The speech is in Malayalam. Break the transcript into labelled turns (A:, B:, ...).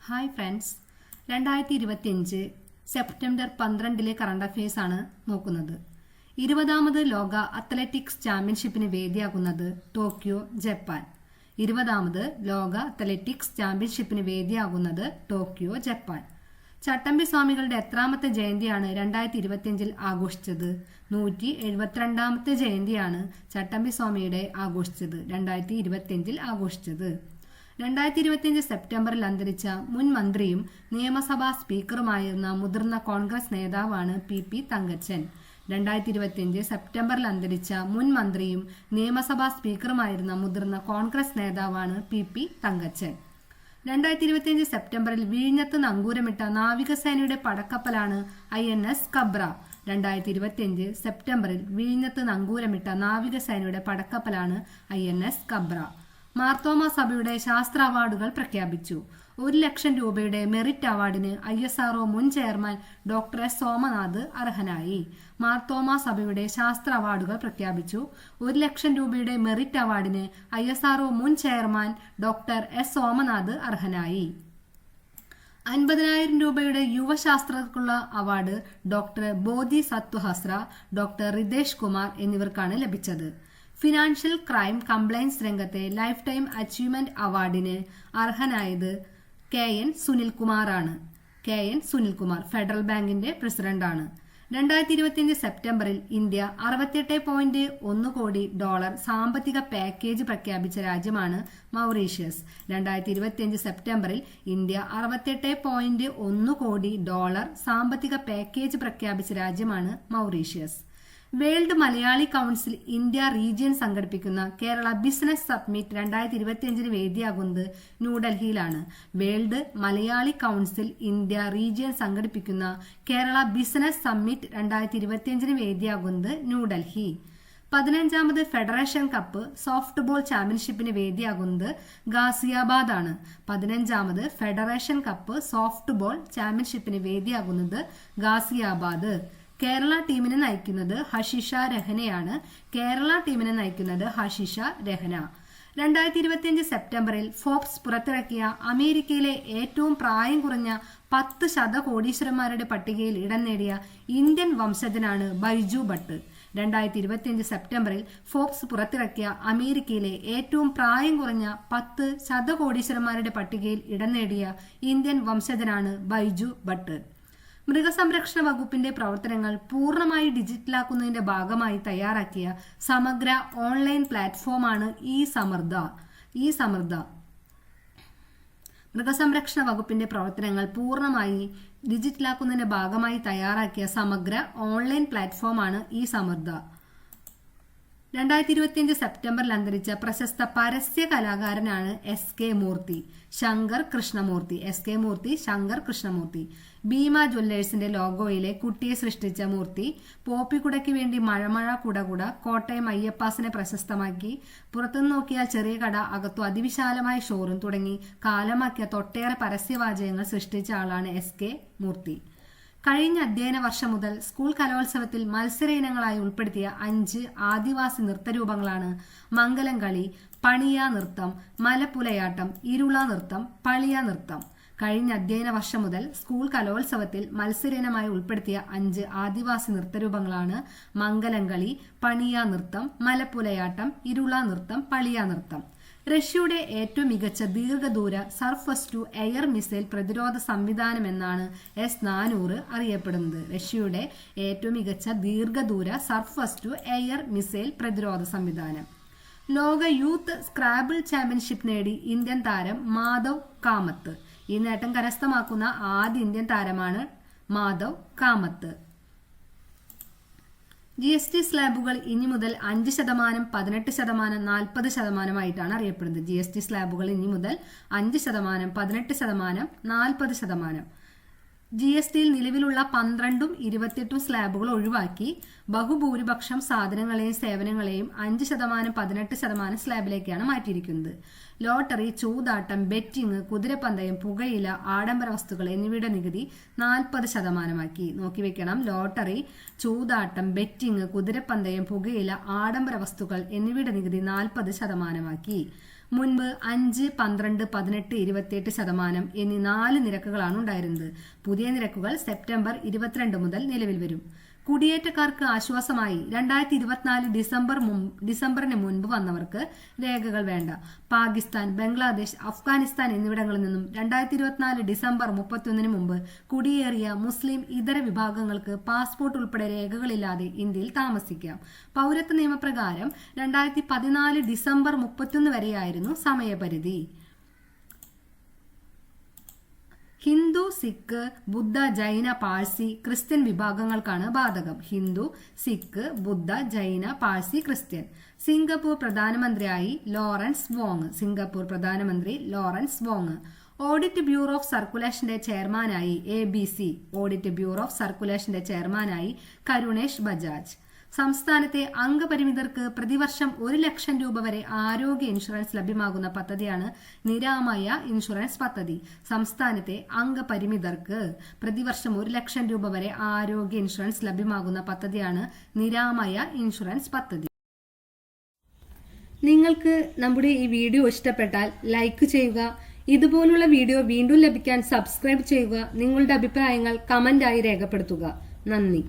A: Hi friends, 2025 September 12 current affairs ആണ് നോക്കുന്നത്. 20ാമത് ലോക അത്ലറ്റിക്സ് ചാമ്പ്യൻഷിപ്പിന് വേദിയാകുന്നത് ടോക്കിയോ, ജപ്പാൻ. 20ാമത് ലോക അത്ലറ്റിക്സ് ചാമ്പ്യൻഷിപ്പിന് വേദിയാകുന്നത് ടോക്കിയോ, ജപ്പാൻ. ചട്ടമ്പി സ്വാമികളുടെ എത്രാമത്തെ ജയന്തിയാണ് 2025 ആഘോഷിച്ചത്? 172ാമത്തെ ജയന്തിയാണ് ചട്ടമ്പി സ്വാമിയുടെ ആഘോഷിച്ചത് 2025 ആഘോഷിച്ചത്. 2025 സെപ്റ്റംബറിൽ അന്തരിച്ച മുൻ മന്ത്രിയും നിയമസഭാ സ്പീക്കറുമായിരുന്ന മുതിർന്ന കോൺഗ്രസ് നേതാവാണ് പി തങ്കച്ചൻ. 2025 സെപ്റ്റംബറിൽ അന്തരിച്ച മുൻ മന്ത്രിയും നിയമസഭാ സ്പീക്കറുമായിരുന്ന മുതിർന്ന കോൺഗ്രസ് നേതാവാണ് പി തങ്കച്ചൻ. 2025 സെപ്റ്റംബറിൽ വിഴിഞ്ഞത്ത് നങ്കൂരമിട്ട നാവികസേനയുടെ പടക്കപ്പലാണ് INS കബ്ര. 2025 സെപ്റ്റംബറിൽ വിഴിഞ്ഞത്ത് നങ്കൂരമിട്ട നാവികസേനയുടെ പടക്കപ്പലാണ് INS കബ്ര. മാർത്തോമ സഭയുടെ ശാസ്ത്ര അവാർഡുകൾ പ്രഖ്യാപിച്ചു. 1 ലക്ഷം രൂപയുടെ മെറിറ്റ് അവാർഡിന് ISRO മുൻ ചെയർമാൻ ഡോക്ടർ S സോമനാഥ് അർഹനായി. മാർത്തോമ സഭയുടെ ശാസ്ത്ര അവാർഡുകൾ പ്രഖ്യാപിച്ചു. 1 ലക്ഷം രൂപയുടെ മെറിറ്റ് അവാർഡിന് ISRO മുൻ ചെയർമാൻ ഡോക്ടർ S സോമനാഥ് അർഹനായി. 50,000 രൂപയുടെ യുവശാസ്ത്രജ്ഞർക്കുള്ള അവാർഡ് ഡോക്ടർ ബോധി സത്വഹസ്ര, ഡോക്ടർ റിതേഷ് കുമാർ എന്നിവർക്കാണ് ലഭിച്ചത്. ഫിനാൻഷ്യൽ ക്രൈം കംപ്ലയൻസ് രംഗത്തെ ലൈഫ് ടൈം അച്ചീവ്മെന്റ് അവാർഡിന് അർഹനായത് KN സുനിൽകുമാറാണ്. KN സുനിൽകുമാർ ഫെഡറൽ ബാങ്കിന്റെ പ്രസിഡന്റാണ്. 2025 സെപ്റ്റംബറിൽ ഇന്ത്യ $68.1 കോടി സാമ്പത്തിക പാക്കേജ് പ്രഖ്യാപിച്ച രാജ്യമാണ് മൗറീഷ്യസ്. 2025 സെപ്റ്റംബറിൽ ഇന്ത്യ $68.1 കോടി സാമ്പത്തിക പാക്കേജ് പ്രഖ്യാപിച്ച രാജ്യമാണ് Mauritius. World Malayali council India region സംഘടിപ്പിക്കുന്ന കേരള ബിസിനസ് സബ്മിറ്റ് 2025 വേദിയാകുന്നത് ന്യൂഡൽഹിയിലാണ്. World Malayali council India region സംഘടിപ്പിക്കുന്ന കേരള ബിസിനസ് സമ്മിറ്റ് 2025 വേദിയാകുന്നത് ന്യൂഡൽഹി. 15ാമത് ഫെഡറേഷൻ കപ്പ് സോഫ്റ്റ് ബോൾ ചാമ്പ്യൻഷിപ്പിന് വേദിയാകുന്നത് ഗാസിയാബാദ് ആണ്. 15ാമത് ഫെഡറേഷൻ കപ്പ് സോഫ്റ്റ് ബോൾ ചാമ്പ്യൻഷിപ്പിന് വേദിയാകുന്നത് ഗാസിയാബാദ്. കേരള ടീമിനെ നയിക്കുന്നത് ഹഷിഷ രഹനയാണ്. കേരള ടീമിനെ നയിക്കുന്നത് ഹഷിഷ രഹന. 2025 സെപ്റ്റംബറിൽ ഫോബ്സ് പുറത്തിറക്കിയ അമേരിക്കയിലെ ഏറ്റവും പ്രായം കുറഞ്ഞ 10 ശതകോടീശ്വരന്മാരുടെ പട്ടികയിൽ ഇടം നേടിയ ഇന്ത്യൻ വംശജനാണ് ബൈജു ഭട്ട്. 2025 സെപ്റ്റംബറിൽ ഫോബ്സ് പുറത്തിറക്കിയ അമേരിക്കയിലെ ഏറ്റവും പ്രായം കുറഞ്ഞ 10 ശതകോടീശ്വരന്മാരുടെ പട്ടികയിൽ ഇടം നേടിയ ഇന്ത്യൻ വംശജനാണ് ബൈജു ഭട്ട്. മൃഗസംരക്ഷണ വകുപ്പിന്റെ പ്രവർത്തനങ്ങൾ പൂർണ്ണമായി ഡിജിറ്റലാക്കുന്നതിന്റെ ഭാഗമായി തയ്യാറാക്കിയ സമഗ്ര ഓൺലൈൻ പ്ലാറ്റ്ഫോമാണ് ഇ-സമൃദ്ധ. മൃഗസംരക്ഷണ വകുപ്പിന്റെ പ്രവർത്തനങ്ങൾ പൂർണ്ണമായി ഡിജിറ്റലാക്കുന്നതിന്റെ ഭാഗമായി തയ്യാറാക്കിയ സമഗ്ര ഓൺലൈൻ പ്ലാറ്റ്ഫോമാണ് ഇ-സമൃദ്ധ. 2025 സെപ്റ്റംബറിൽ അന്തരിച്ച പ്രശസ്ത പരസ്യ കലാകാരനാണ് SK മൂർത്തി, ശങ്കർ കൃഷ്ണമൂർത്തി. SK മൂർത്തി, ശങ്കർ കൃഷ്ണമൂർത്തി. ഭീമ ജ്വല്ലേഴ്സിന്റെ ലോഗോയിലെ കുട്ടിയെ സൃഷ്ടിച്ച മൂർത്തി പോപ്പിക്കുടയ്ക്ക് വേണ്ടി മഴമഴ കുടകുട, കോട്ടയം അയ്യപ്പാസിനെ പ്രശസ്തമാക്കി, പുറത്തുനിന്ന് നോക്കിയാൽ ചെറിയ കട, അകത്തു അതിവിശാലമായ ഷോറൂം തുടങ്ങി കാലമാക്കിയ തൊട്ടേറെ പരസ്യവാചകങ്ങൾ സൃഷ്ടിച്ച ആളാണ് SK മൂർത്തി. കഴിഞ്ഞ അധ്യയന വർഷം മുതൽ സ്കൂൾ കലോത്സവത്തിൽ മത്സര ഇനങ്ങളായി ഉൾപ്പെടുത്തിയ 5 ആദിവാസി നൃത്തരൂപങ്ങളാണ് മംഗലം കളി, പണിയ നൃത്തം, മലപ്പുലയാട്ടം, ഇരുള നൃത്തം, പളിയ നൃത്തം. കഴിഞ്ഞ അധ്യയന വർഷം മുതൽ സ്കൂൾ കലോത്സവത്തിൽ മത്സര ഇനമായി ഉൾപ്പെടുത്തിയ 5 ആദിവാസി നൃത്തരൂപങ്ങളാണ് മംഗലം കളി, പണിയ നൃത്തം, മലപ്പുലയാട്ടം, ഇരുള നൃത്തം, പളിയ നൃത്തം. റഷ്യയുടെ ഏറ്റവും മികച്ച ദീർഘദൂര സർഫസ് ടു എയർ മിസൈൽ പ്രതിരോധ സംവിധാനം എന്നാണ് S-400 അറിയപ്പെടുന്നത്. റഷ്യയുടെ ഏറ്റവും മികച്ച ദീർഘദൂര സർഫസ് ടു എയർ മിസൈൽ പ്രതിരോധ സംവിധാനം. ലോക യൂത്ത് സ്ക്രാബിൾ ചാമ്പ്യൻഷിപ്പ് നേടി ഇന്ത്യൻ താരം മാധവ് കാമത്ത്. ഈ നേട്ടം കരസ്ഥമാക്കുന്ന ആദ്യ ഇന്ത്യൻ താരമാണ് മാധവ് കാമത്ത്. GST സ്ലാബുകൾ ഇനി മുതൽ 5%, 18%, 40% അറിയപ്പെടുന്നത്. GST സ്ലാബുകൾ ഇനി മുതൽ 5%, 18%, 40%. GSTയിൽ നിലവിലുള്ള 12ഉം 28ഉം സ്ലാബുകൾ ഒഴിവാക്കി ബഹുഭൂരിപക്ഷം സാധനങ്ങളെയും സേവനങ്ങളെയും 5%, 18% സ്ലാബിലേക്കാണ് മാറ്റിയിരിക്കുന്നത്. ലോട്ടറി, ചൂതാട്ടം, ബെറ്റിംഗ്, കുതിരപ്പന്തയം, പുകയില, ആഡംബര വസ്തുക്കൾ എന്നിവയുടെ നികുതി 40%. നോക്കി വെക്കണം. ലോട്ടറി, ചൂതാട്ടം, ബെറ്റിംഗ്, കുതിരപ്പന്തയം, പുകയില, ആഡംബര വസ്തുക്കൾ എന്നിവയുടെ നികുതി 40%. മുൻപ് 5, 12, 18, 28% എന്നീ 4 നിരക്കുകളാണ് ഉണ്ടായിരുന്നത്. പുതിയ നിരക്കുകൾ സെപ്റ്റംബർ 22 മുതൽ നിലവിൽ വരും. കുടിയേറ്റക്കാർക്ക് ആശ്വാസമായി 2024 ഡിസംബറിന് മുൻപ് വന്നവർക്ക് രേഖകൾ വേണ്ട. പാകിസ്ഥാൻ, ബംഗ്ലാദേശ്, അഫ്ഗാനിസ്ഥാൻ എന്നിവിടങ്ങളിൽ നിന്നും 2024 ഡിസംബർ 31 മുമ്പ് കുടിയേറിയ മുസ്ലിം ഇതര വിഭാഗങ്ങൾക്ക് പാസ്പോർട്ട് ഉൾപ്പെടെ രേഖകളില്ലാതെ ഇന്ത്യയിൽ താമസിക്കാം. പൗരത്വ നിയമപ്രകാരം 2014 ഡിസംബർ 31 വരെയായിരുന്നു സമയപരിധി. ഹിന്ദു, സിഖ്, ബുദ്ധ, ജൈന, പാഴ്സി, ക്രിസ്ത്യൻ വിഭാഗങ്ങൾക്കാണ് ബാധകം. ഹിന്ദു, സിഖ്, ബുദ്ധ, ജൈന, പാഴ്സി, ക്രിസ്ത്യൻ. സിംഗപ്പൂർ പ്രധാനമന്ത്രിയായി Lawrence Wong. Audit bureau of സർക്കുലേഷന്റെ ചെയർമാനായി ഓഡിറ്റ് ബ്യൂറോ ഓഫ് സർക്കുലേഷന്റെ ചെയർമാനായി കരുണേഷ് ബജാജ്. സംസ്ഥാനത്തെ അംഗപരിമിതർക്ക് പ്രതിവർഷം 1 ലക്ഷം രൂപ വരെ ആരോഗ്യ ഇൻഷുറൻസ് ലഭ്യമാകുന്ന പദ്ധതിയാണ് നിരാമയ ഇൻഷുറൻസ് പദ്ധതി. സംസ്ഥാനത്തെ അംഗപരിമിതർക്ക് പ്രതിവർഷം 1 ലക്ഷം രൂപ വരെ ആരോഗ്യ ഇൻഷുറൻസ് ലഭ്യമാകുന്ന പദ്ധതിയാണ് നിരാമയ ഇൻഷുറൻസ് പദ്ധതി. നിങ്ങൾക്ക് നമ്മുടെ ഈ വീഡിയോ ഇഷ്ടപ്പെട്ടാൽ ലൈക്ക് ചെയ്യുക. ഇതുപോലുള്ള വീഡിയോ വീണ്ടും ലഭിക്കാൻ സബ്സ്ക്രൈബ് ചെയ്യുക. നിങ്ങളുടെ അഭിപ്രായങ്ങൾ കമന്റായി രേഖപ്പെടുത്തുക. നന്ദി.